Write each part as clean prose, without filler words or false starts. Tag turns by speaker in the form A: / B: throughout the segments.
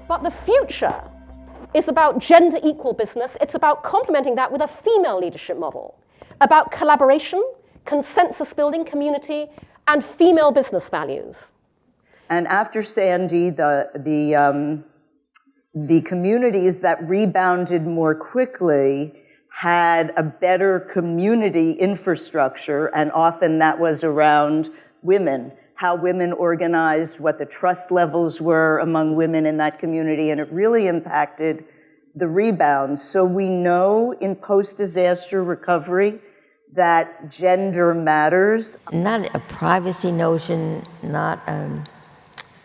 A: But the future is about gender equal business. It's about complementing that with a female leadership model, about collaboration, consensus building, community, and female business values.
B: And after Sandy, the communities that rebounded more quickly had a better community infrastructure, and often that was around women, how women organized, what the trust levels were among women in that community, and it really impacted the rebound. So we know in post-disaster recovery that gender matters.
C: Not a privacy notion, not a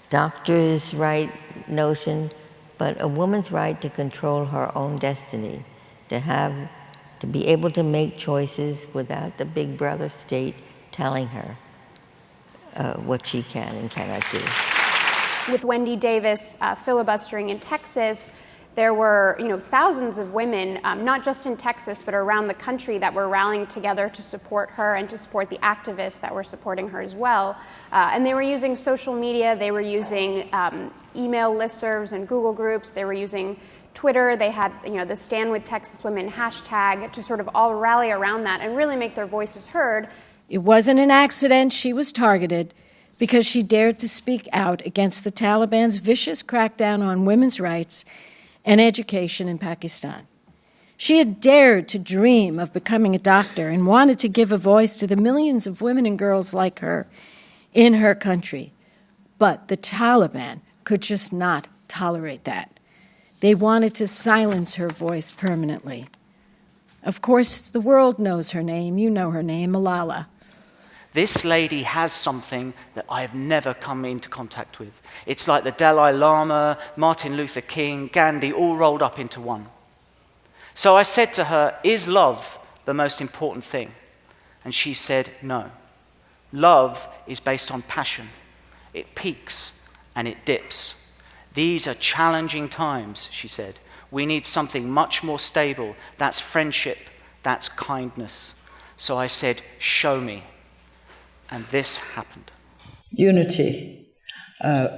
C: doctor's right notion, but a woman's right to control her own destiny, to be able to make choices without the big brother state telling her what she can and cannot do.
D: With Wendy Davis filibustering in Texas, there were thousands of women, not just in Texas, but around the country that were rallying together to support her and to support the activists that were supporting her as well. And they were using social media, they were using email listservs and Google groups, they were using Twitter, they had the Stand With Texas Women hashtag to sort of all rally around that and really make their voices heard.
E: It wasn't an accident she was targeted because she dared to speak out against the Taliban's vicious crackdown on women's rights and education in Pakistan. She had dared to dream of becoming a doctor and wanted to give a voice to the millions of women and girls like her in her country. But the Taliban could just not tolerate that. They wanted to silence her voice permanently. Of course, the world knows her name. You know her name, Malala.
F: This lady has something that I have never come into contact with. It's like the Dalai Lama, Martin Luther King, Gandhi, all rolled up into one. So I said to her, is love the most important thing? And she said, no. Love is based on passion. It peaks and it dips. These are challenging times, she said. We need something much more stable. That's friendship, that's kindness. So I said, show me. And this happened.
G: Unity.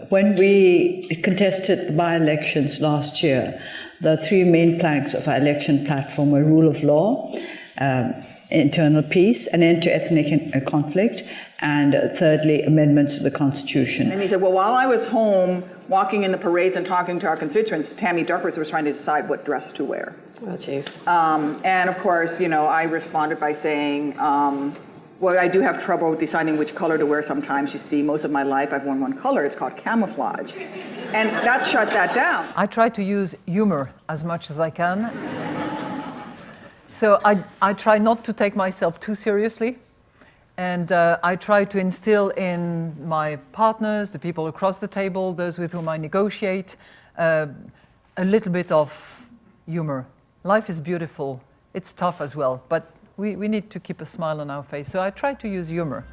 G: When we contested the by-elections last year, the three main planks of our election platform were rule of law, internal peace, an end to ethnic conflict, and thirdly, amendments to the Constitution.
H: And he said, well, while I was home walking in the parades and talking to our constituents, Tammy Duckworth was trying to decide what dress to wear.
I: Oh, jeez.
H: And of course, I responded by saying, well, I do have trouble deciding which color to wear sometimes. You see, most of my life I've worn one color. It's called camouflage. And that shut that down.
I: I try to use humor as much as I can. So I try not to take myself too seriously. And I try to instill in my partners, the people across the table, those with whom I negotiate, a little bit of humor. Life is beautiful. It's tough as well, but we need to keep a smile on our face. So I try to use humor.